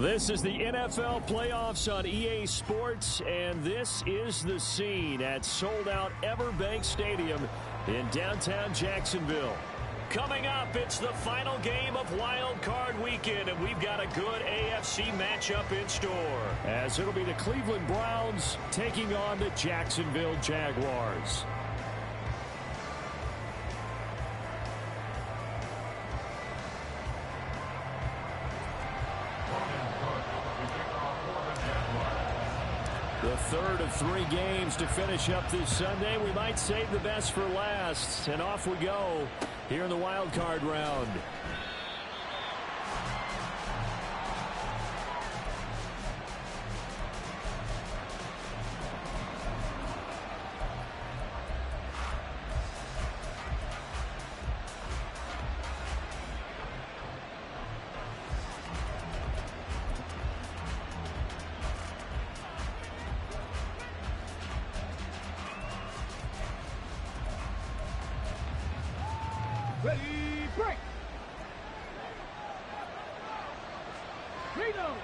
This is the NFL playoffs on EA Sports, and this is the scene at sold-out Everbank Stadium in downtown Jacksonville. Coming up, it's the final game of Wild Card Weekend, and we've got a good AFC matchup in store, as it'll be the Cleveland Browns taking on the Jacksonville Jaguars. The third of 3 games to finish up this Sunday. We might save the best for last. And off we go here in the wild card round. Ready, break! Reno!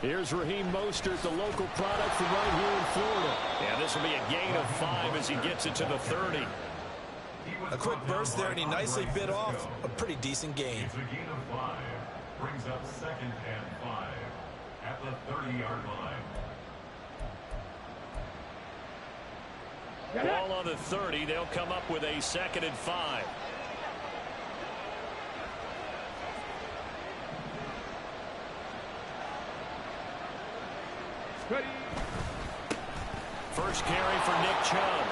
Here's Raheem Mostert, the local product from right here in Florida. And this will be a gain of 5 as he gets it to the 30. A quick burst there, and he nicely bit off a pretty decent gain. It's a gain of 5. Brings up 2nd and 5 at the 30-yard line. Ball on the 30. They'll come up with a 2nd and 5. Ready. First carry for Nick Chubb.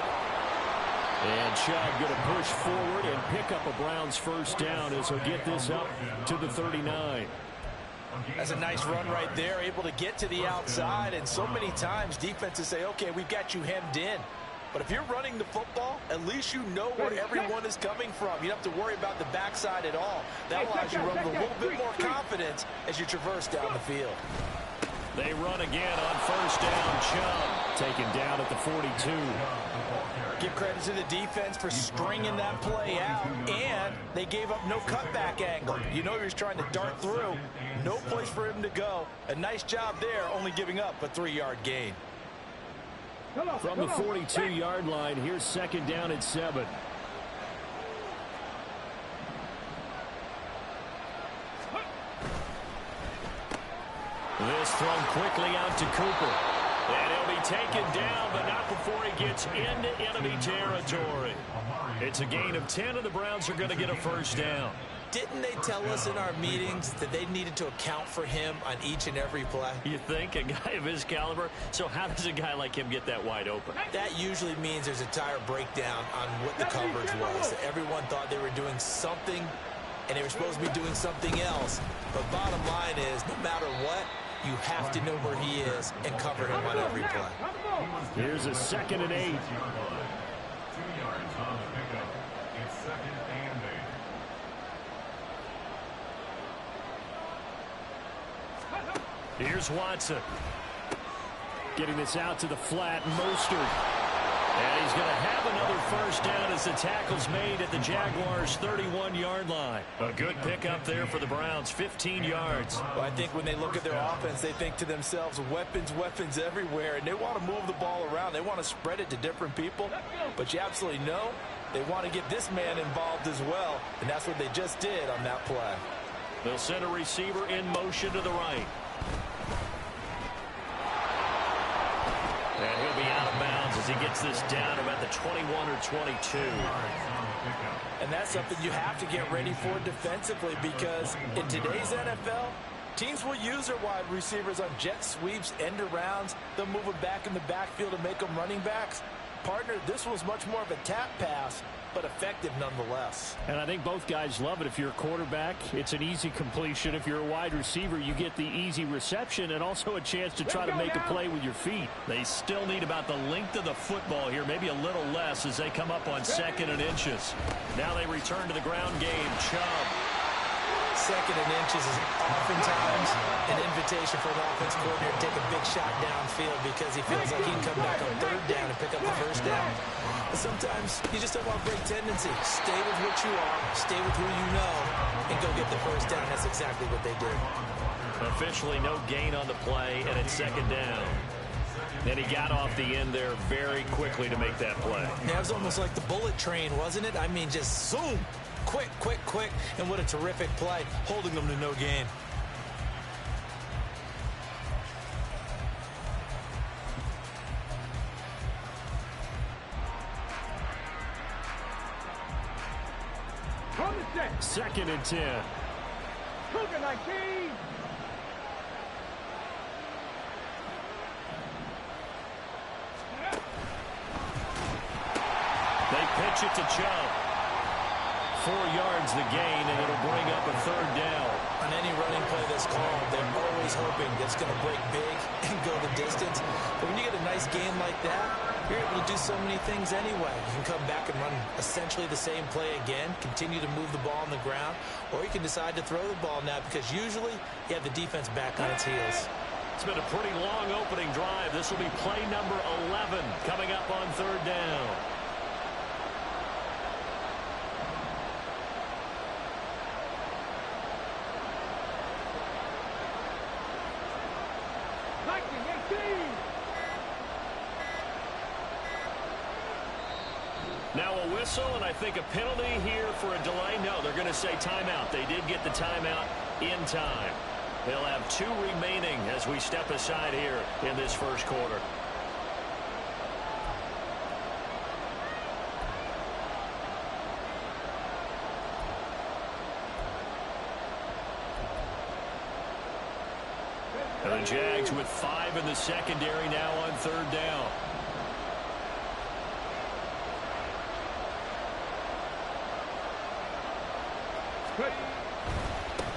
And Chubb going to push forward and pick up a Browns first down as he'll get this up to the 39. That's a nice run right there, able to get to the outside. And so many times defenses say, okay, we've got you hemmed in. But if you're running the football, at least you know where everyone is coming from. You don't have to worry about the backside at all. That allows you to run with a little bit more confidence as you traverse down the field. They run again on first down. Chubb taken down at the 42. Give credit to the defense for stringing that play out, and they gave up no cutback angle. You know he was trying to dart through. No place for him to go. A nice job there, only giving up a 3-yard gain. From the 42-yard line, here's 2nd down and 7. This thrown quickly out to Cooper. And he'll be taken down, but not before he gets into enemy territory. It's a gain of 10, and the Browns are going to get a first down. Didn't they tell us in our meetings that they needed to account for him on each and every play? You think? A guy of his caliber? So how does a guy like him get that wide open? That usually means there's a tire breakdown on what the coverage was. Everyone thought they were doing something, and they were supposed to be doing something else. But bottom line is, no matter what, you have to know where he is and cover him on every play. Here's a 2nd and 8. 2 yards on the pickup. It's 2nd and 8. Here's Watson. Getting this out to the flat. Mostert. And he's going to have another first down as the tackle's made at the Jaguars' 31-yard line. A good pickup there for the Browns, 15 yards. Well, I think when they look at their offense, they think to themselves, weapons everywhere, and they want to move the ball around. They want to spread it to different people, but you absolutely know they want to get this man involved as well, and that's what they just did on that play. They'll send a receiver in motion to the right. And he'll be out of bounds as he gets this down about the 21 or 22. And that's something you have to get ready for defensively, because in today's NFL, teams will use their wide receivers on jet sweeps, end arounds. They'll move them back in the backfield and make them running backs. Partner, this was much more of a tap pass, but effective nonetheless. And I think both guys love it. If you're a quarterback, it's an easy completion. If you're a wide receiver, you get the easy reception and also a chance to try to make a play with your feet. They still need about the length of the football here, maybe a little less as they come up on 2nd and inches. Now they return to the ground game. Chubb second and inches is oftentimes an invitation for an offense coordinator to take a big shot downfield because he feels like he can come back on third down and pick up the first down. But sometimes you just don't want to break tendency. Stay with what you are, stay with who you know, and go get the first down. That's exactly what they did. Officially no gain on the play, and it's second down. And he got off the end there very quickly to make that play. Yeah, it was almost like the bullet train, wasn't it? I mean, just zoom. Quick, quick, quick. And what a terrific play, holding them to no gain. From the set. Second and 10. Cougar 19. They pitch it to Chubb. 4 yards the gain, and it'll bring up a third down. On any running play that's called, they're always hoping that it's going to break big and go the distance. But when you get a nice game like that, you're able to do so many things anyway. You can come back and run essentially the same play again, continue to move the ball on the ground, or you can decide to throw the ball now because usually you have the defense back on its heels. It's been a pretty long opening drive. This will be play number 11 coming up on third down. Now a whistle, and I think a penalty here for a delay. No, they're going to say timeout. They did get the timeout in time. They'll have 2 remaining as we step aside here in this first quarter. And the Jags with 5 in the secondary now on third down.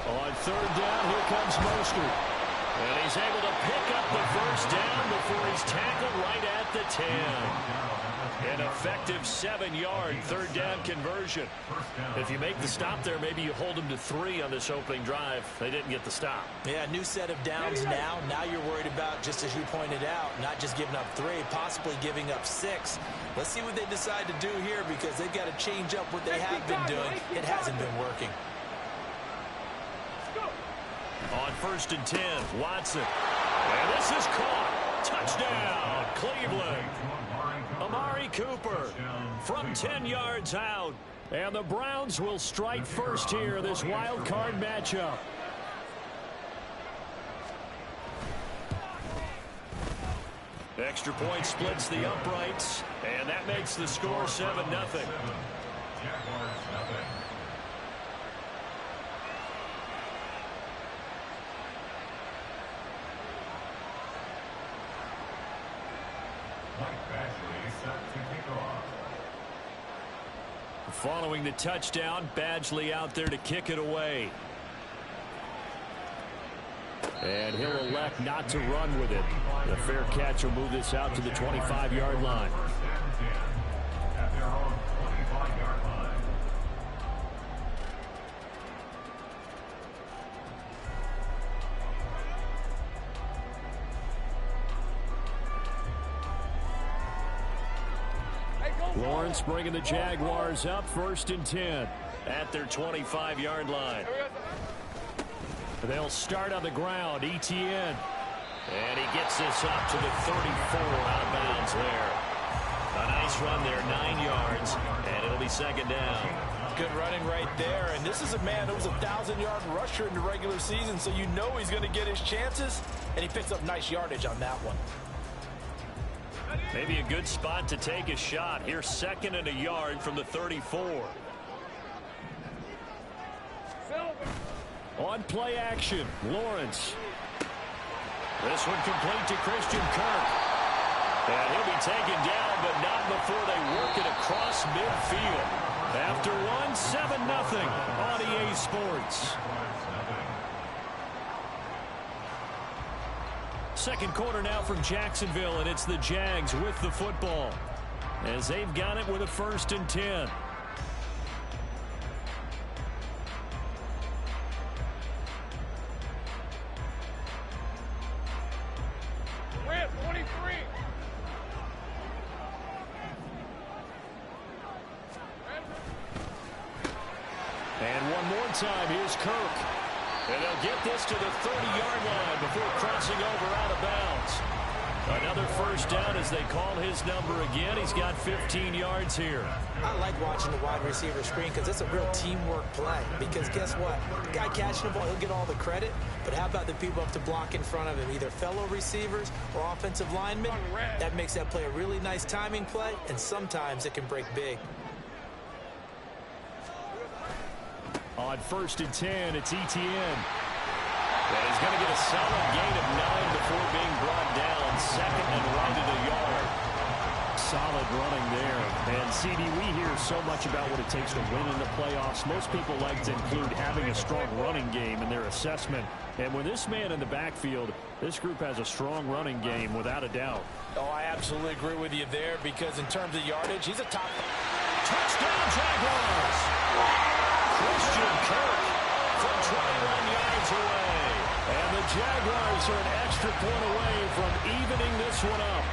On third down, here comes Mostert. And he's able to pick up the first down before he's tackled right at the 10. An effective 7-yard third down conversion. If you make the stop there, maybe you hold them to 3 on this opening drive. They didn't get the stop. Yeah, new set of downs now. Now you're worried about, just as you pointed out, not just giving up 3, possibly giving up 6. Let's see what they decide to do here because they've got to change up what they have been doing. It hasn't been working. On first and 10, Watson. And this is caught. Touchdown, Cleveland. Amari Cooper from 10 yards out. And the Browns will strike first here, this wild card matchup. Extra point splits the uprights, and that makes the score 7-0. Following the touchdown, Badgley out there to kick it away. And he'll elect not to run with it. The fair catch will move this out to the 25-yard line. At their own 25-yard line. Lawrence bringing the Jaguars up first and 10 at their 25-yard line. They'll start on the ground. Etienne. And he gets this up to the 34 out of bounds there. A nice run there, 9 yards, and it'll be second down. Good running right there. And this is a man who was a 1,000-yard rusher in the regular season, so you know he's going to get his chances, and he picks up nice yardage on that one. Maybe a good spot to take a shot. Here's second and a yard from the 34. On play action, Lawrence. This one complete to Christian Kirk. And he'll be taken down, but not before they work it across midfield. After one, 7-0 on EA Sports. Second quarter now from Jacksonville, and it's the Jags with the football as they've got it with a first and 10. time. Here's Kirk. And they'll get this to the 30-yard line before crossing over out of bounds. Another first down as they call his number again. He's got 15 yards here. I like watching the wide receiver screen because it's a real teamwork play. Because guess what? The guy catching the ball, he'll get all the credit. But how about the people up to block in front of him, either fellow receivers or offensive linemen? That makes that play a really nice timing play, and sometimes it can break big. On 1st and 10, it's Etienne. And he's going to get a solid gain of 9 before being brought down. Second and right at a yard. Solid running there. And, CD, we hear so much about what it takes to win in the playoffs. Most people like to include having a strong running game in their assessment. And with this man in the backfield, this group has a strong running game without a doubt. Oh, I absolutely agree with you there because in terms of yardage, he's a top. Touchdown, Jaguars! Christian Kirk from 21 yards away. And the Jaguars are an extra point away from evening this one up.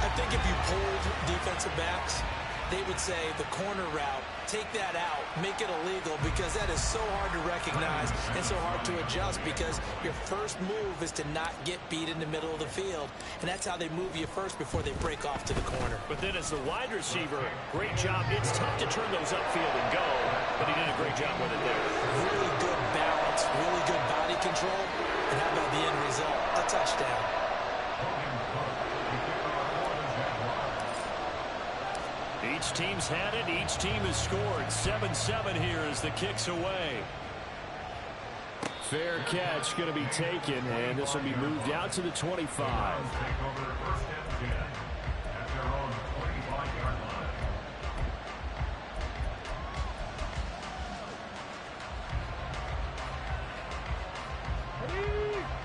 I think if you polled defensive backs, they would say the corner route, take that out, make it illegal because that is so hard to recognize and so hard to adjust because your first move is to not get beat in the middle of the field. And that's how they move you first before they break off to the corner. But then as the wide receiver, great job. It's tough to turn those upfield and go, but he did a great job with it there. Really good balance, really good body control. And how about the end result? A touchdown. Each team's had it. Each team has scored. 7-7 here as the kick's away. Fair catch going to be taken, and this will be moved out to the 25.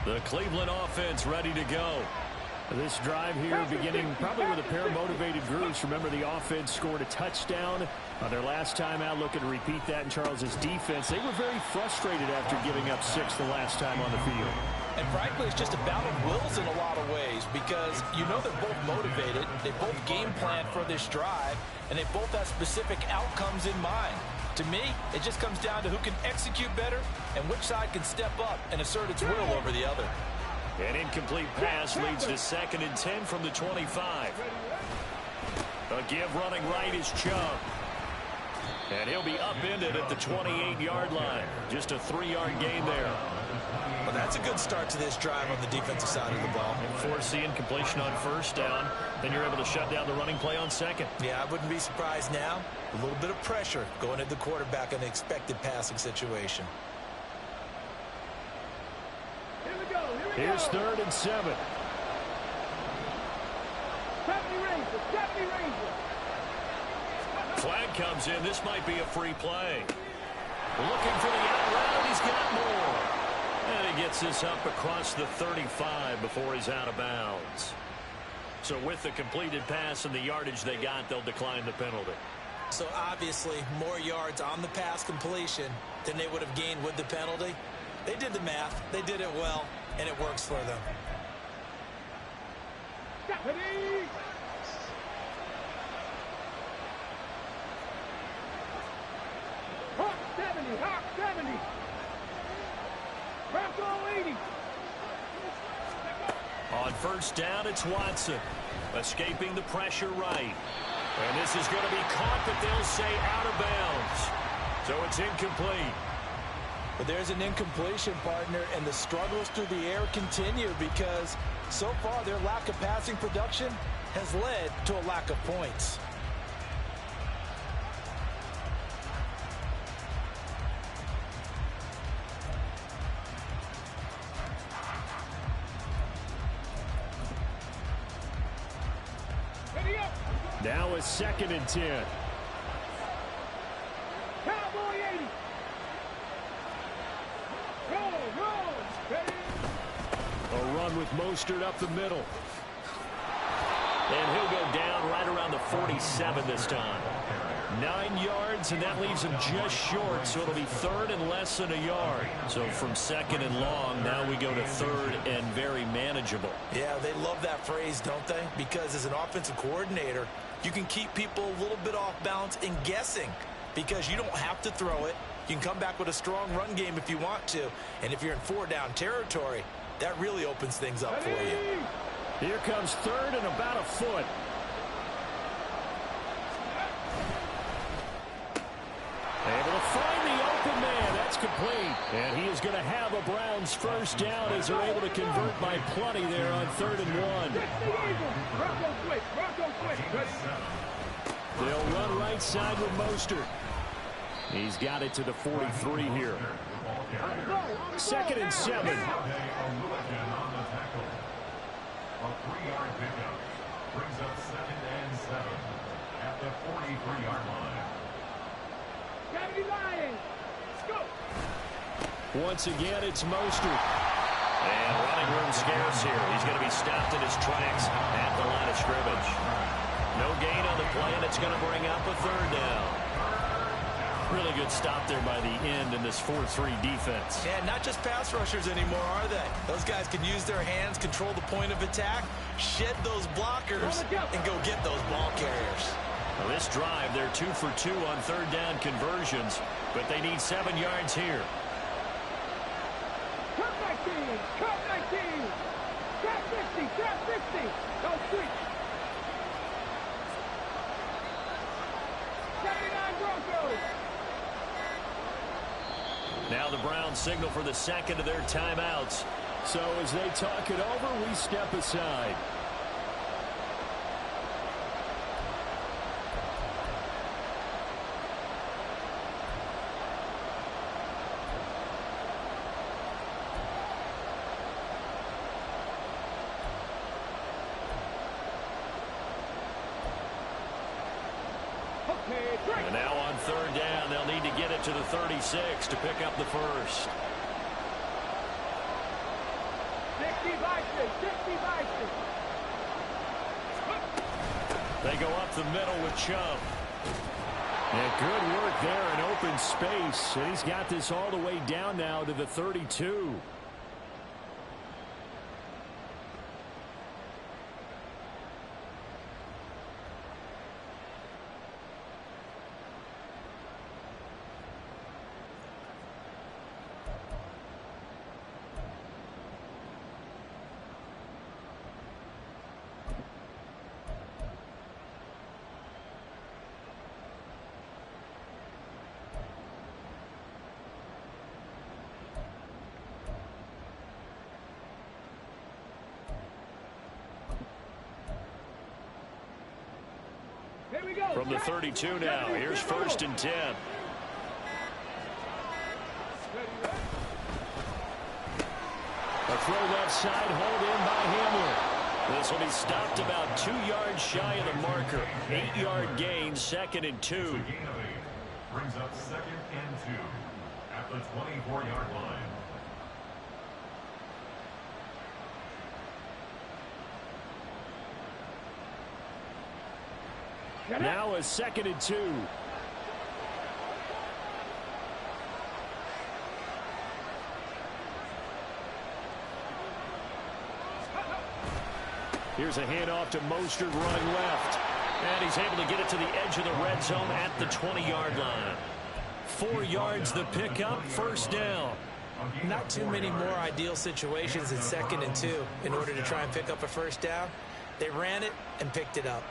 The Cleveland offense ready to go. This drive here beginning probably with a pair of motivated groups. Remember, the offense scored a touchdown on their last time out. Looking to repeat that in Charles's defense. They were very frustrated after giving up 6 the last time on the field. And frankly, it's just a battle of wills in a lot of ways because you know they're both motivated. They both game plan for this drive, and they both have specific outcomes in mind. To me, it just comes down to who can execute better and which side can step up and assert its will over the other. An incomplete pass leads to 2nd and 10 from the 25. A give running right is Chubb. And he'll be upended at the 28-yard line. Just a 3-yard gain there. Well, that's a good start to this drive on the defensive side of the ball. Force the incompletion on 1st down. Then you're able to shut down the running play on 2nd. Yeah, I wouldn't be surprised now. A little bit of pressure going at the quarterback in the expected passing situation. Here's 3rd and 7. 70 Ranger. Flag comes in. This might be a free play. Looking for the out route. He's got more. And he gets this up across the 35 before he's out of bounds. So with the completed pass and the yardage they got, they'll decline the penalty. So obviously more yards on the pass completion than they would have gained with the penalty. They did the math. They did it well. And it works for them. Hawk 70. Bronco 80. On 1st down, it's Watson. Escaping the pressure right. And this is going to be caught, but they'll say out of bounds. So it's incomplete. But there's an incompletion, partner, and the struggles through the air continue because so far their lack of passing production has led to a lack of points. Now it's 2nd and 10. Cowboy 80. A run with Mostert up the middle. And he'll go down right around the 47 this time. 9 yards, and that leaves him just short, so it'll be 3rd and less than a yard. So from 2nd and long, now we go to 3rd and very manageable. Yeah, they love that phrase, don't they? Because as an offensive coordinator, you can keep people a little bit off balance and guessing because you don't have to throw it. You can come back with a strong run game if you want to. And if you're in 4-down territory, that really opens things up for you. Here comes third and about a foot. Able to find the open man. That's complete. And he is going to have a Browns first down as they're able to convert by plenty there on 3rd and 1. They'll run right side with Mostert. He's got it to the 43 here. 2nd and 7. A 3-yard pickup brings up 2nd and 7 at the 43-yard line. Once again, it's Mostert. And running room scarce here. He's going to be stopped in his tracks at the line of scrimmage. No gain on the play, and it's going to bring up a 3rd down. Really good stop there by the end in this 4-3 defense. Yeah, not just pass rushers anymore, are they? Those guys can use their hands, control the point of attack, shed those blockers, and go get those ball carriers. Well, this drive, they're 2 for 2 on 3rd down conversions, but they need 7 yards here. Cut 19! Cut 19! Cut 50! Cut 50! Don't switch! 79 Broncos! Now the Browns signal for the 2nd of their timeouts. So as they talk it over, we step aside. And now on 3rd down, they'll need to get it to the 36 to pick up the first. 60 Vikings! 60 Vikings! They go up the middle with Chubb. And good work there in open space. And he's got this all the way down now to the 32. Here we go. From the 32 now, here's 1st and 10. A throw left side, hauled in by Hamler. This will be stopped about 2 yards shy of the marker. 8-yard gain, 2nd and 2. Gain of 8 brings up 2nd and 2 at the 24-yard line. Now a 2nd and 2. Here's a handoff to Mostert running left. And he's able to get it to the edge of the red zone at the 20-yard line. 4 yards the pickup, first down. Not too many more ideal situations in 2nd and 2 in order to try and pick up a first down. They ran it and picked it up.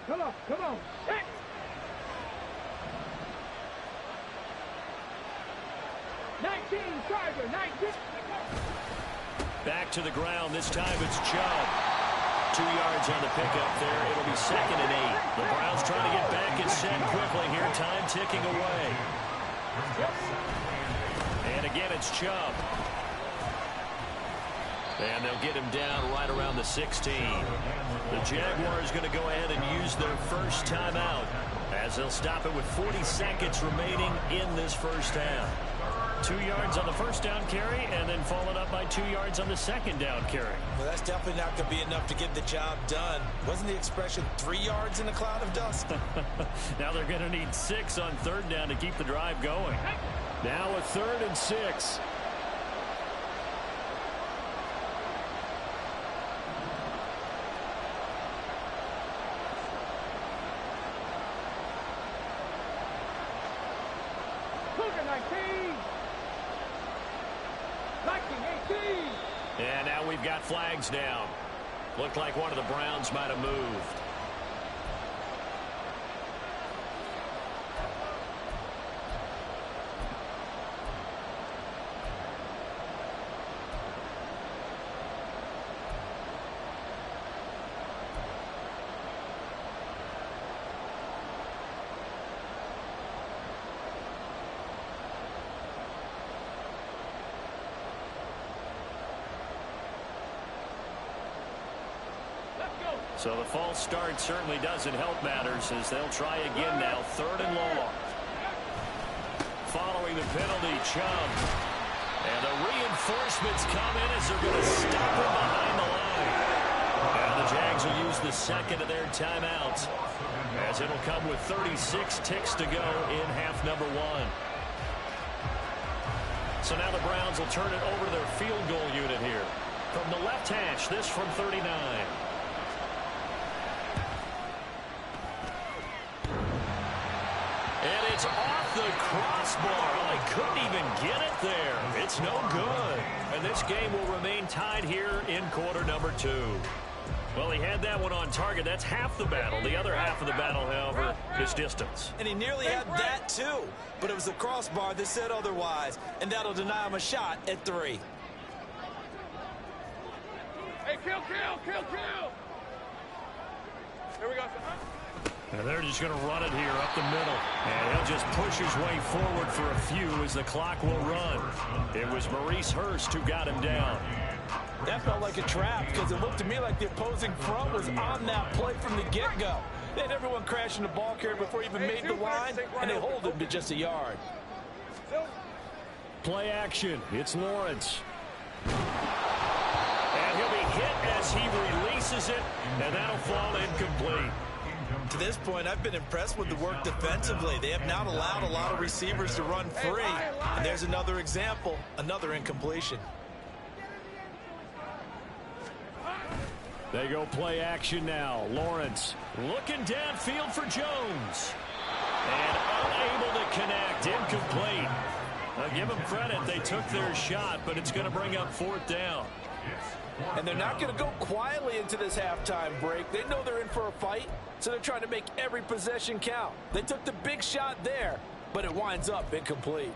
Come on, come on. Hey. Charger, 19. Back to the ground. This time it's Chubb. 2 yards on the pickup there. It'll be 2nd and 8. The Browns trying to get back and set quickly here. Time ticking away. And again, it's Chubb. And they'll get him down right around the 16. The Jaguars going to go ahead and use their first timeout as they'll stop it with 40 seconds remaining in this first half. 2 yards on the first down carry and then followed up by 2 yards on the second down carry. Well, that's definitely not going to be enough to get the job done. Wasn't the expression 3 yards in a cloud of dust? Now they're going to need 6 on third down to keep the drive going. Now a 3rd and 6. 19. 18. And now we've got flags down. Looked like one of the Browns might have moved. So the false start certainly doesn't help matters as they'll try again now. 3rd and long. Following the penalty, Chubb. And the reinforcements come in as they're going to stop him behind the line. And the Jags will use the second of their timeouts as it'll come with 36 ticks to go in half number 1. So now the Browns will turn it over to their field goal unit here. From the left hash, this from 39. And it's off the crossbar. Oh, they couldn't even get it there. It's no good. And this game will remain tied here in quarter number 2. Well, he had that one on target. That's half the battle. The other half of the battle, however, is distance. And he nearly had that, too. But it was the crossbar that said otherwise. And that'll deny him a shot at 3. Hey, kill. Here we go. And they're just going to run it here up the middle. And he'll just push his way forward for a few as the clock will run. It was Maurice Hurst who got him down. That felt like a trap because it looked to me like the opposing front was on that play from the get-go. They had everyone crashing the ball carrier before he even made the line, and they hold him to just a yard. Play action. It's Lawrence. And he'll be hit as he releases it, and that'll fall incomplete. To this point, I've been impressed with the work defensively. They have not allowed a lot of receivers to run free. And there's another example, another incompletion. They go play action now. Lawrence looking downfield for Jones. And unable to connect. Incomplete. Now give them credit. They took their shot, but it's going to bring up 4th down. And they're not going to go quietly into this halftime break. They know they're in for a fight, so they're trying to make every possession count. They took the big shot there, but it winds up incomplete.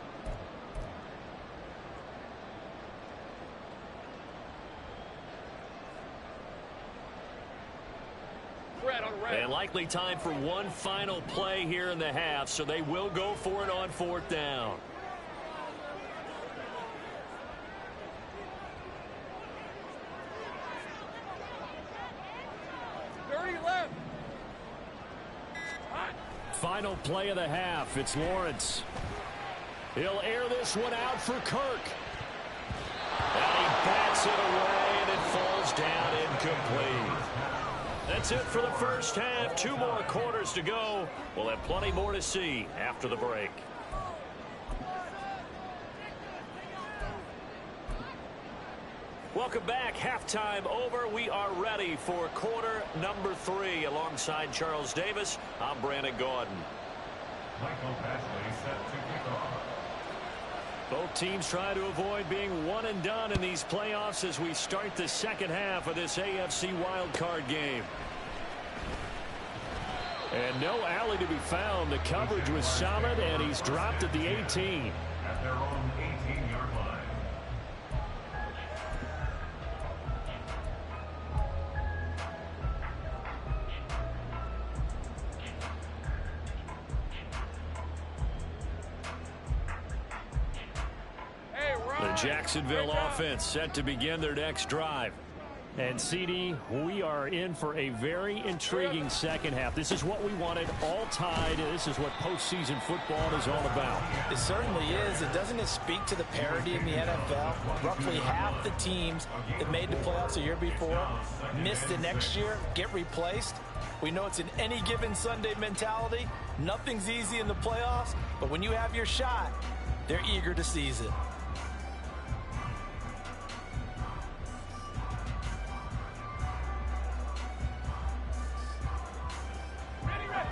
And likely time for one final play here in the half, so they will go for it on 4th down. Final play of the half. It's Lawrence. He'll air this one out for Kirk. And he bats it away, and it falls down incomplete. That's it for the first half. 2 more quarters to go. We'll have plenty more to see after the break. Welcome back. Halftime over. We are ready for quarter number 3. Alongside Charles Davis, I'm Brandon Gaudin. Michael Pashley set to kick off. Both teams try to avoid being one and done in these playoffs as we start the second half of this AFC wildcard game. And no alley to be found. The coverage was solid, and he's dropped at the 18. At their own 18-yard line. The Jacksonville offense set to begin their next drive. And CD, we are in for a very intriguing second half. This is what we wanted, all tied. This is what postseason football is all about. It certainly is. And doesn't it speak to the parity in the NFL? Roughly half the teams that made the playoffs a year before miss the next year, get replaced. We know it's an any given Sunday mentality. Nothing's easy in the playoffs, but when you have your shot, they're eager to seize it.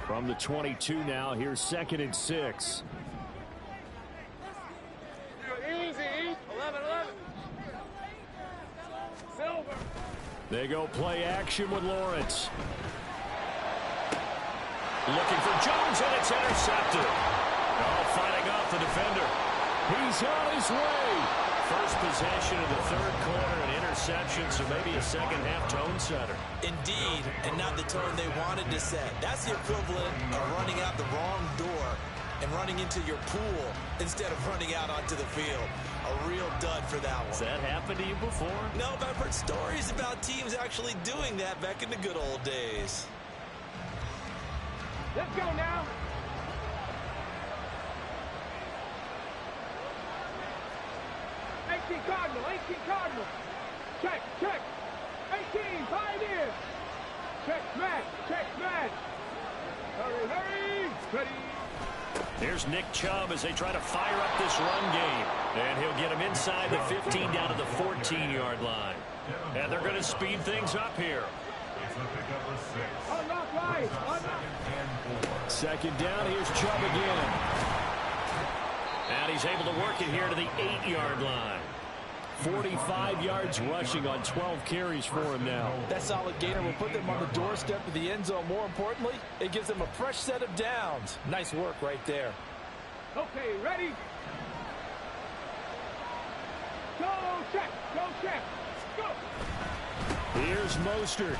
From the 22 now, here's 2nd and 6. They go play action with Lawrence. Looking for Jones, and it's intercepted. Oh, fighting off the defender. He's on his way. First possession of the third quarter, an interception, so maybe a second-half tone setter. Indeed, and not the tone they wanted to set. That's the equivalent of running out the wrong door and running into your pool instead of running out onto the field. A real dud for that one. Has that happened to you before? No, but I've heard stories about teams actually doing that back in the good old days. Let's go now. Cardinal. Check. 18, Pioneers. Check, man. Hurry. Ready. Here's Nick Chubb as they try to fire up this run game. And he'll get him inside the 15 down to the 14-yard line. And they're going to speed things up here. Unlock right. Second down, here's Chubb again. And he's able to work it here to the 8-yard line. 45 yards rushing on 12 carries for him now. That solid gainer will put them on the doorstep of the end zone. More importantly, it gives them a fresh set of downs. Nice work right there. Okay, ready? Go check. Go. Here's Mostert.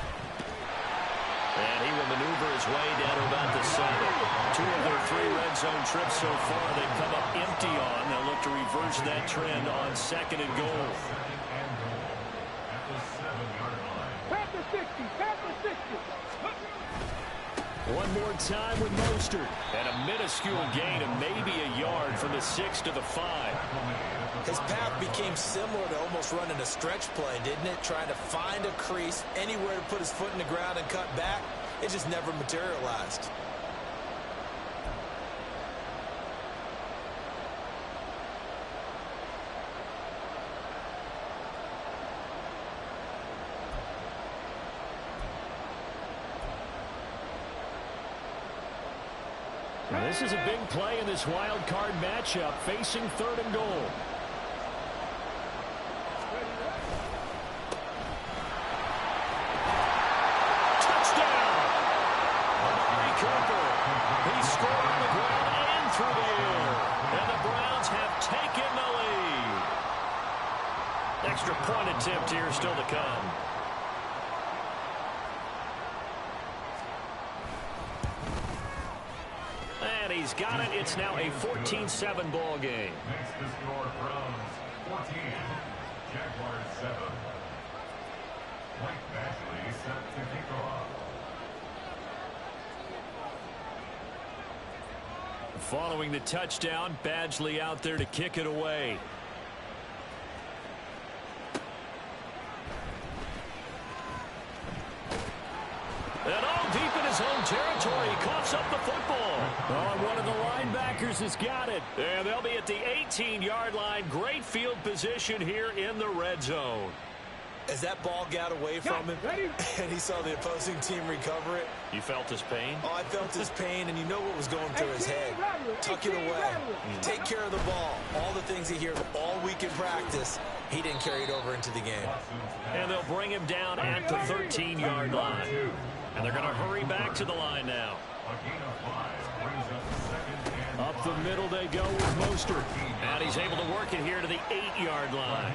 And he will maneuver his way down to about the 7. 2 of their 3 red zone trips so far they've come up empty on. They'll look to reverse that trend on 2nd and goal. Past the 60. One more time with Mostert. And a minuscule gain of maybe a yard from the 6 to the 5. His path became similar to almost running a stretch play, didn't it? Trying to find a crease, anywhere to put his foot in the ground and cut back. It just never materialized. Now, this is a big play in this wild card matchup, facing 3rd and goal. Touchdown! Amari Cooper. He scored on the ground and through the air. And the Browns have taken the lead. Extra point attempt here still to come. He's got it. It's now a 14-7 ball game. Makes the score Browns 14, Jaguars 7. Mike Badgley set to kick off. Following the touchdown, Badgley out there to kick it away. And all deep in his own territory, he coughs up the football. Oh, one of the linebackers has got it. And they'll be at the 18-yard line. Great field position here in the red zone. As that ball got away from him and he saw the opposing team recover it. You felt his pain? Oh, I felt his pain, and you know what was going through his head. Tuck it away. Take care of the ball. All the things he hears all week in practice, he didn't carry it over into the game. And they'll bring him down at the 13-yard line. And they're going to hurry back to the line now. Up the middle they go with Mostert. And he's able to work it here to the 8-yard line.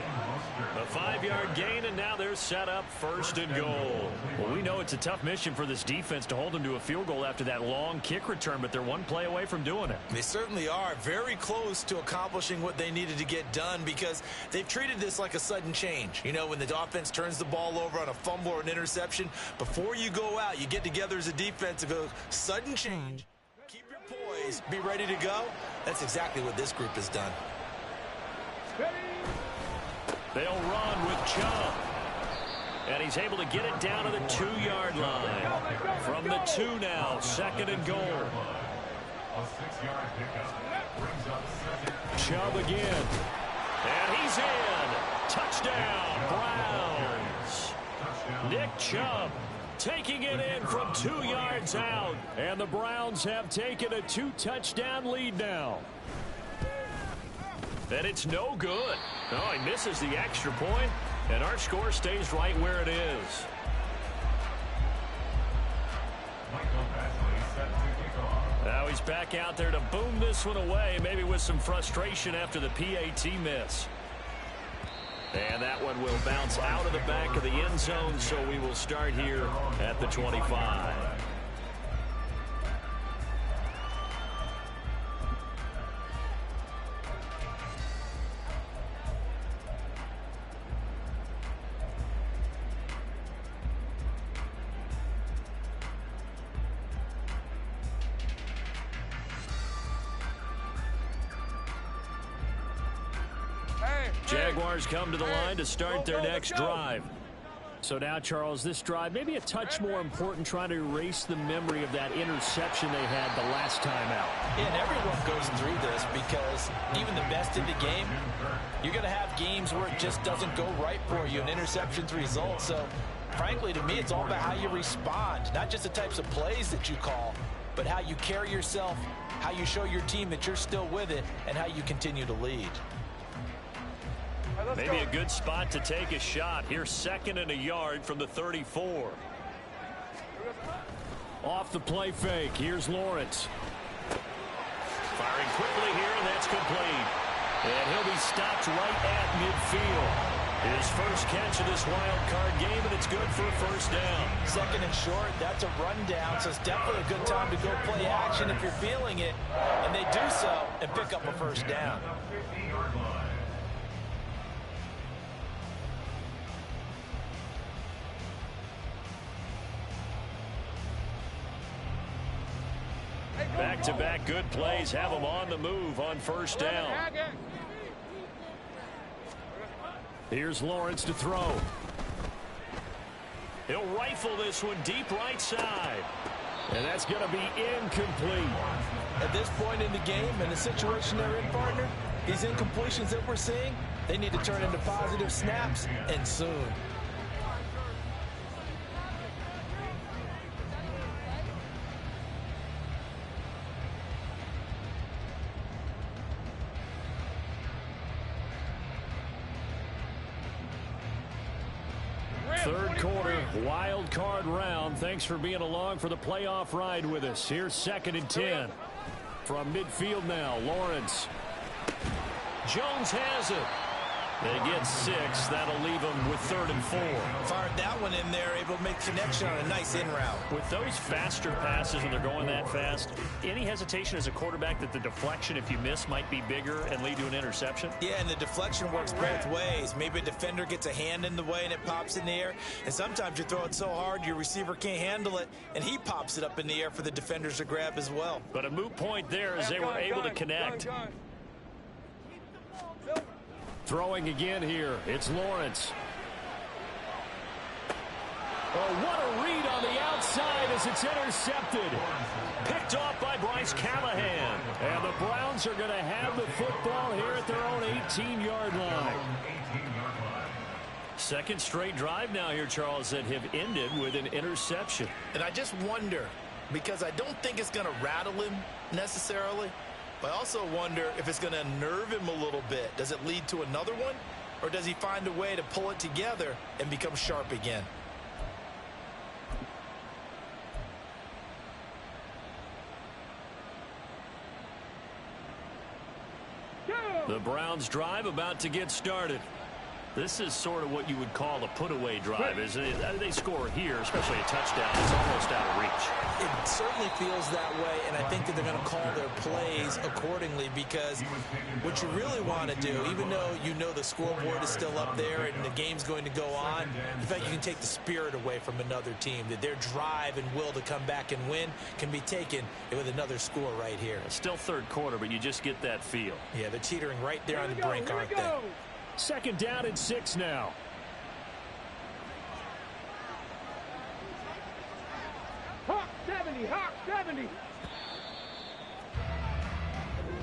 A 5-yard gain, and now they're set up 1st and goal. Well, we know it's a tough mission for this defense to hold them to a field goal after that long kick return, but they're one play away from doing it. They certainly are very close to accomplishing what they needed to get done, because they've treated this like a sudden change. You know, when the offense turns the ball over on a fumble or an interception, before you go out, you get together as a defense and go, sudden change. Keep your poise. Be ready to go. That's exactly what this group has done. They'll run with Chubb. And he's able to get it down to the 2-yard line. From the 2 now, 2nd and goal. A 6-yard pickup brings up 2nd. Chubb again. And he's in. Touchdown, Browns. Nick Chubb taking it in from 2 yards out. And the Browns have taken a 2-touchdown lead now. And it's no good. Oh, he misses the extra point. And our score stays right where it is. Michael Badgley set to kick off. Now he's back out there to boom this one away, maybe with some frustration after the PAT miss. And that one will bounce out of the back of the end zone, so we will start here at the 25. Jaguars come to the line to start their next drive. So now, Charles, this drive maybe a touch more important, trying to erase the memory of that interception they had the last time out. Yeah, and everyone goes through this because even the best in the game, you're going to have games where it just doesn't go right for you, and interceptions result. So, frankly, to me, it's all about how you respond, not just the types of plays that you call, but how you carry yourself, how you show your team that you're still with it, and how you continue to lead. Maybe a good spot to take a shot. Here's 2nd and a yard from the 34. Off the play fake. Here's Lawrence. Firing quickly here, and that's complete. And he'll be stopped right at midfield. His first catch of this wild card game, and it's good for a first down. 2nd and short, that's a rundown, so it's definitely a good time to go play action if you're feeling it. And they do so and pick up a first down. Back-to-back good plays have them on the move on first down. Here's Lawrence to throw. He'll rifle this one deep right side. And that's going to be incomplete. At this point in the game and the situation they're in, partner, these incompletions that we're seeing, they need to turn into positive snaps, and soon. Third quarter, wild card round. Thanks for being along for the playoff ride with us. Here's 2nd and 10. From midfield now, Lawrence. Jones has it. They get 6. That'll leave them with 3rd and 4. Fired that one in there, able to make connection on a nice in route. With those faster passes when they're going that fast, any hesitation as a quarterback that the deflection, if you miss, might be bigger and lead to an interception? Yeah, and the deflection works both ways. Maybe a defender gets a hand in the way and it pops in the air. And sometimes you throw it so hard your receiver can't handle it, and he pops it up in the air for the defenders to grab as well. But a moot point there as they were able to connect. Throwing again here. It's Lawrence. Oh, what a read on the outside as it's intercepted. Picked off by Bryce Callahan. And the Browns are going to have the football here at their own 18-yard line. 2nd straight drive now here, Charles, that have ended with an interception. And I just wonder, because I don't think it's going to rattle him necessarily, but I also wonder if it's going to unnerve him a little bit. Does it lead to another one? Or does he find a way to pull it together and become sharp again? The Browns drive about to get started. This is sort of what you would call a put-away drive. As they score here, especially a touchdown, it's almost out of reach. It certainly feels that way, and I think that they're going to call their plays accordingly, because what you really want to do, even though you know the scoreboard is still up there and the game's going to go on, in fact, you can take the spirit away from another team, that their drive and will to come back and win can be taken with another score right here. It's still third quarter, but you just get that feel. Yeah, they're teetering right there on the brink, aren't they? 2nd down and 6 now. Hawk 70, Hawk 70.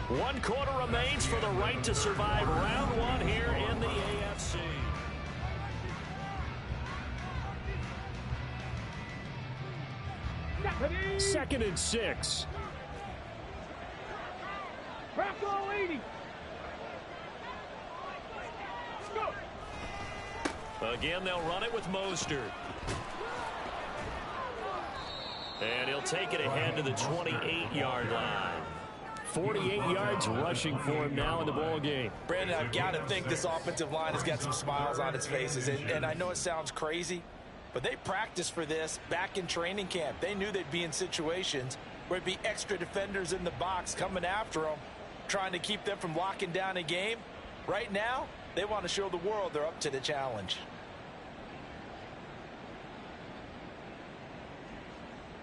1 quarter remains for the right to survive round 1 here in the AFC. Second and 6. Crack all 80. Again, they'll run it with Mostert. And he'll take it ahead to the 28-yard line. 48 yards rushing for him now in the ball game. Brandon, I've got to think this offensive line has got some smiles on its faces. And I know it sounds crazy, but they practiced for this back in training camp. They knew they'd be in situations where it'd be extra defenders in the box coming after them, trying to keep them from locking down a game. Right now, they want to show the world they're up to the challenge.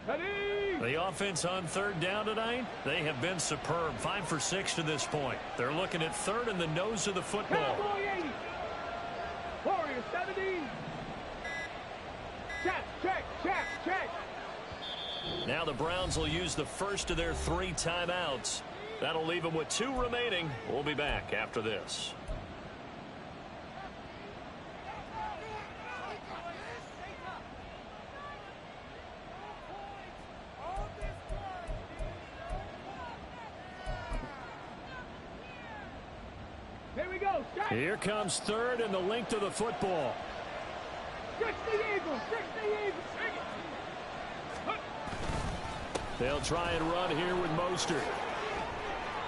The offense on third down tonight, they have been superb. 5 for 6 to this point. They're looking at third in the nose of the football. Cowboy 80. Warrior 70. Check. Now the Browns will use the first of their 3 timeouts. That'll leave them with 2 remaining. We'll be back after this. Here we go. Here comes third and the length of the football. 60 Eagles. They'll try and run here with Mostert.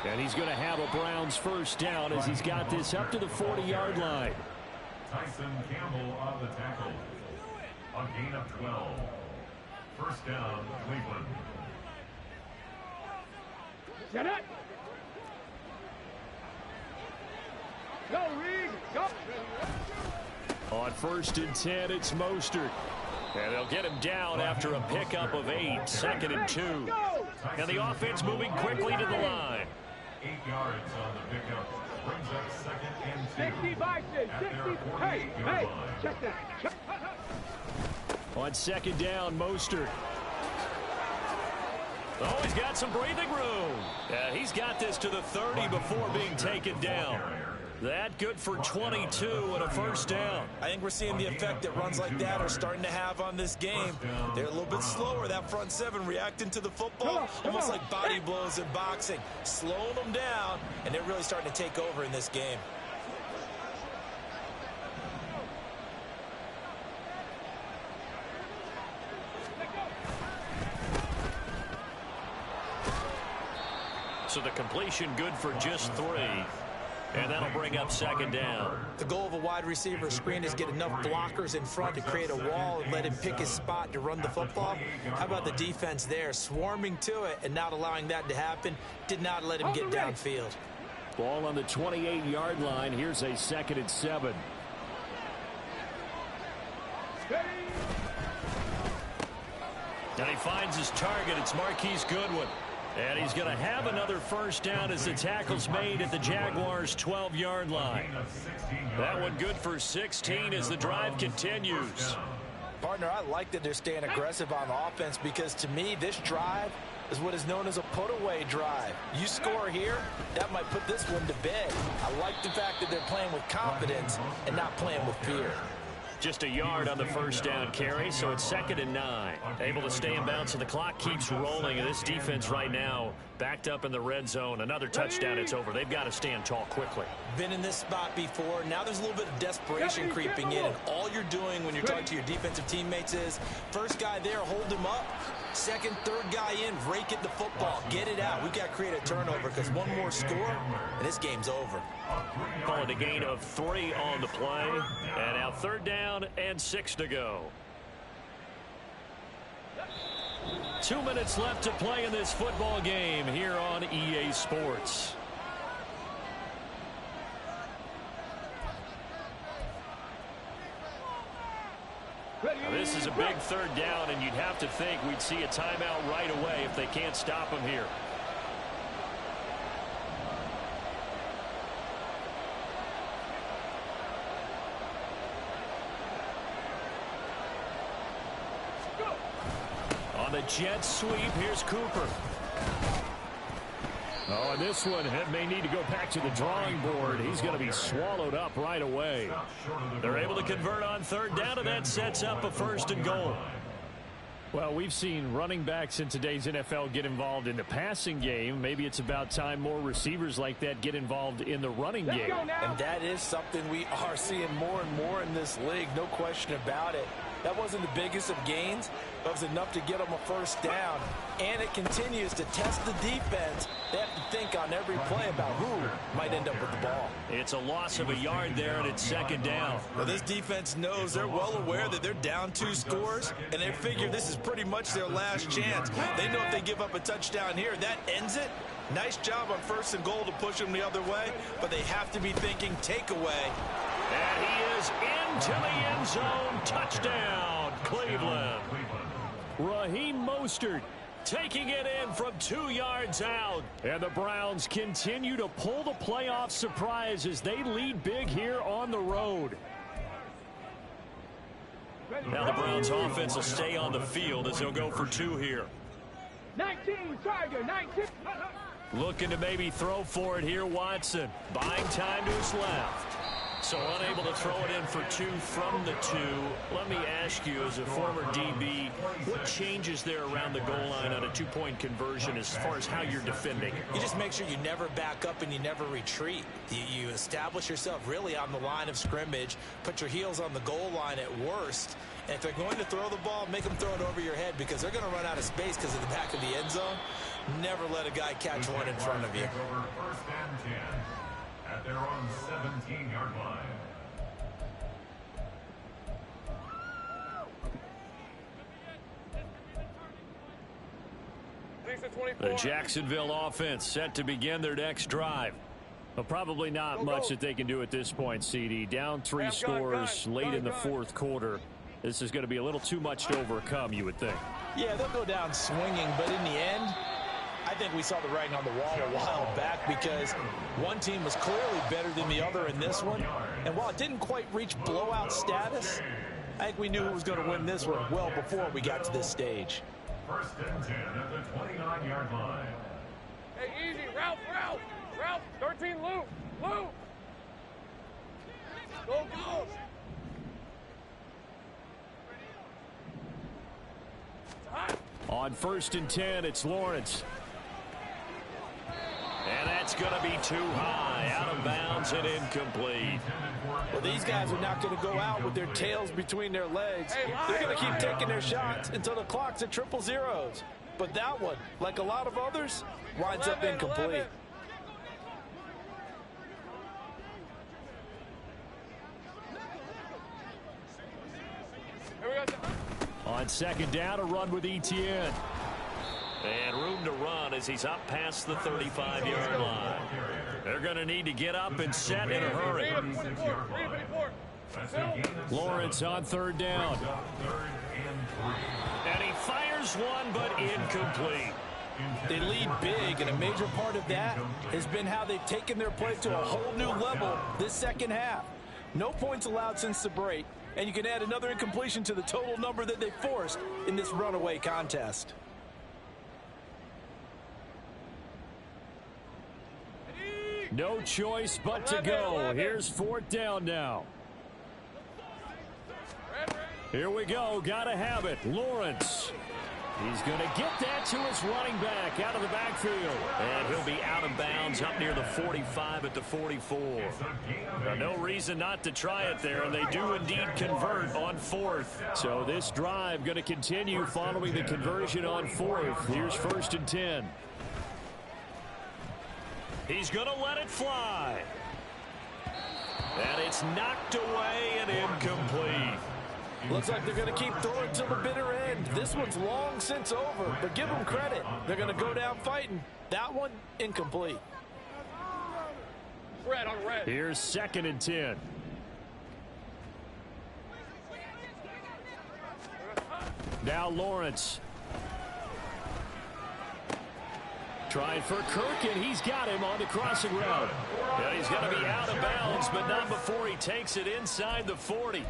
And he's going to have a Browns first down as he's got this up to the 40-yard line. Tyson Campbell on the tackle. A gain of 12. First down, Cleveland. Set up. Go, Reed. Go. On 1st and 10, it's Mostert. And they'll get him down after a pickup of 8. 2nd and 2. And the offense moving quickly to the line. 8 yards on the pickup. Brings up 2nd and 2. 60 Bison. 60. Hey, check that. On 2nd down, Mostert. Oh, he's got some breathing room. Yeah, he's got this to the 30 before being taken down. That good for 22 and a first down. I think we're seeing the effect that runs like that are starting to have on this game. They're a little bit slower, that front 7 reacting to the football, almost like body blows in boxing, slowing them down, and they're really starting to take over in this game. So the completion good for just 3. And that'll bring up 2nd down. The goal of a wide receiver screen is get enough blockers in front to create a wall and let him pick his spot to run the football. How about the defense there, swarming to it and not allowing that to happen? Did not let him get downfield. Ball on the 28-yard line. Here's a 2nd and 7. And he finds his target. It's Marquise Goodwin. And he's going to have another first down as the tackle's made at the Jaguars' 12-yard line. That one good for 16 as the drive continues. Partner, I like that they're staying aggressive on offense because to me, this drive is what is known as a put-away drive. You score here, that might put this one to bed. I like the fact that they're playing with confidence and not playing with fear. Just a yard on the first down carry, so it's 2nd and 9. Able to stay in bounds, and the clock keeps rolling. And this defense right now backed up in the red zone. Another touchdown, it's over. They've got to stand tall quickly. Been in this spot before. Now there's a little bit of desperation creeping in. And all you're doing when you're talking to your defensive teammates is first guy there, hold him up. Second, third guy in, rake it the football. Get it out. We've got to create a turnover because one more score, and this game's over. Call it a gain of 3 on the play. And now 3rd down and 6 to go. 2 minutes left to play in this football game here on EA Sports. Now this is a big 3rd down, and you'd have to think we'd see a timeout right away if they can't stop him here. On the jet sweep, here's Cooper. Oh, and this one may need to go back to the drawing board. He's going to be swallowed up right away. They're able to convert on 3rd down, and that sets up a 1st and goal. Well, we've seen running backs in today's NFL get involved in the passing game. Maybe it's about time more receivers like that get involved in the running game. And that is something we are seeing more and more in this league, no question about it. That wasn't the biggest of gains, but it was enough to get them a first down. And it continues to test the defense. They have to think on every play about who might end up with the ball. It's a loss of a yard there, and it's second down. Well, this defense knows, they're well aware that they're down 2 scores, and they figure this is pretty much their last chance. They know if they give up a touchdown here, that ends it. Nice job on 1st and goal to push them the other way, but they have to be thinking takeaway. And he is into the end zone. Touchdown, Cleveland. Raheem Mostert taking it in from 2 yards out. And the Browns continue to pull the playoff surprise as they lead big here on the road. Now the Browns offense will stay on the field as they'll go for 2 here. 19, Tiger, 19. Looking to maybe throw for it here, Watson. Buying time to his left. So unable to throw it in for 2 from the 2. Let me ask you, as a former DB, what changes there around the goal line on a 2-point conversion as far as how you're defending? You just make sure you never back up and you never retreat. You establish yourself really on the line of scrimmage, put your heels on the goal line at worst. And if they're going to throw the ball, make them throw it over your head because they're going to run out of space because of the back of the end zone. Never let a guy catch one in front of you. 1st and 10 at their own 17-yard line. The Jacksonville offense set to begin their next drive. But probably not much that they can do at this point, CD. Down 3 scores late in the 4th quarter. This is going to be a little too much to overcome, you would think. Yeah, they'll go down swinging, but in the end, I think we saw the writing on the wall a while back because one team was clearly better than the other in this one. And while it didn't quite reach blowout status, I think we knew who was going to win this one well before we got to this stage. 1st and 10 at the 29-yard line. Hey, easy, Ralph, 13, Luke. Go. On 1st and 10, it's Lawrence. And that's going to be too high, out of bounds and incomplete. Well, these guys are not going to go out with their tails between their legs. They're going to keep taking their shots until the clock's at 000. But that one, like a lot of others, winds up incomplete. On 2nd down, a run with Etienne. And room to run as he's up past the 35-yard line. They're going to need to get up and set in a hurry. Lawrence on 3rd down. And he fires one, but incomplete. They lead big, and a major part of that has been how they've taken their play to a whole new level this second half. No points allowed since the break, and you can add another incompletion to the total number that they forced in this runaway contest. No choice but to go. Here's 4th down now. Here we go. Got to have it. Lawrence. He's going to get that to his running back out of the backfield. And he'll be out of bounds up near the 45 at the 44. Now, no reason not to try it there, and they do indeed convert on 4th. So this drive going to continue following the conversion on 4th. Here's 1st and 10. He's going to let it fly. And it's knocked away and incomplete. Looks like they're going to keep throwing till the bitter end. This one's long since over, but give them credit. They're going to go down fighting. That one, incomplete. Red on red. Here's 2nd and 10. Now Lawrence. Trying for Kirk, and he's got him on the crossing route. Yeah, he's going to be out of bounds, but not before he takes it inside the 40.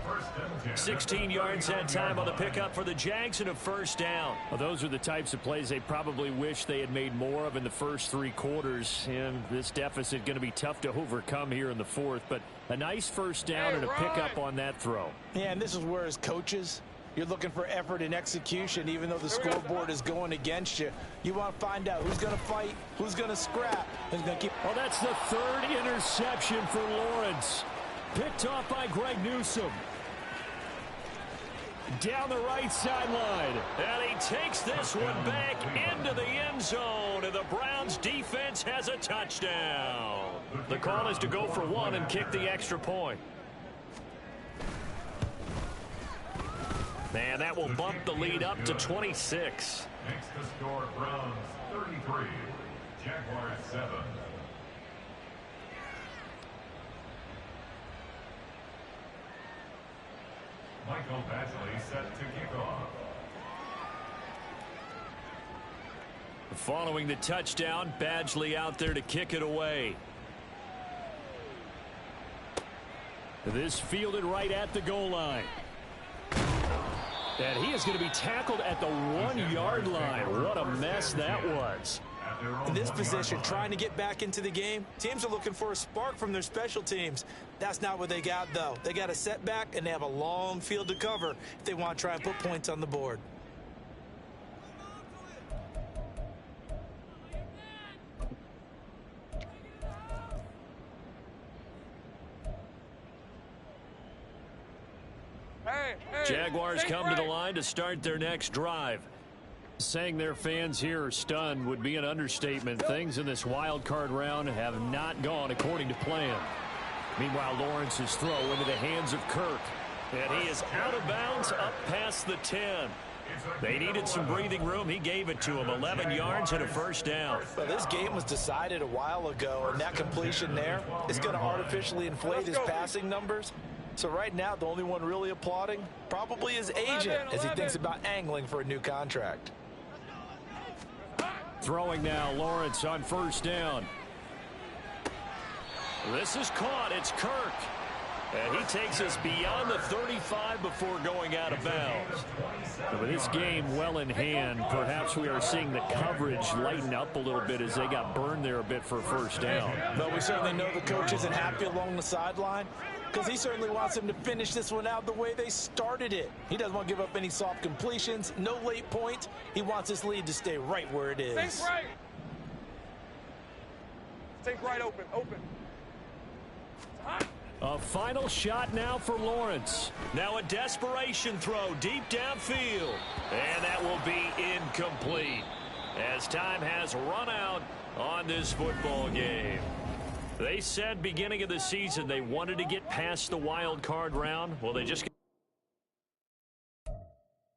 16 yards that time on the pickup for the Jags and a 1st down. Well, those are the types of plays they probably wish they had made more of in the first 3 quarters. And this deficit going to be tough to overcome here in the 4th. But a nice 1st down and a pickup on that throw. Yeah, and this is where as coaches, You're looking for effort and execution, even though the scoreboard is going against you. You want to find out who's going to fight, who's going to scrap, who's going to keep. Well, that's the third interception for Lawrence. Picked off by Greg Newsome. Down the right sideline. And he takes this one back into the end zone. And the Browns defense has a touchdown. The call is to go for one and kick the extra point. And that will bump the lead up to 26. Makes the score Browns 33, Jaguars 7. Michael Badgley set to kick off. Following the touchdown, Badgley out there to kick it away. This fielded right at the goal line. And he is going to be tackled at the 1-yard line. What a mess that was. In this position, trying to get back into the game, teams are looking for a spark from their special teams. That's not what they got, though. They got a setback, and they have a long field to cover if they want to try and put points on the board. Jaguars come to the line to start their next drive. Saying their fans here are stunned would be an understatement. Things in this wild card round have not gone according to plan. Meanwhile, Lawrence's throw into the hands of Kirk. And he is out of bounds up past the 10. They needed some breathing room. He gave it to him. 11 yards and a first down. Well, this game was decided a while ago, and that completion there is going to artificially inflate his passing numbers. So right now, the only one really applauding probably his agent as he thinks about angling for a new contract. Throwing now, Lawrence on first down. This is caught. It's Kirk. And he takes us beyond the 35 before going out of bounds. With this game well in hand, perhaps we are seeing the coverage lighten up a little bit as they got burned there a bit for first down. But we certainly know the coach isn't happy along the sideline because he certainly wants them to finish this one out the way they started it. He doesn't want to give up any soft completions, no late points. He wants this lead to stay right where it is. Think right. Think right, open. A final shot now for Lawrence. Now a desperation throw deep downfield. And that will be incomplete as time has run out on this football game. They said beginning of the season they wanted to get past the wild card round. Well, they just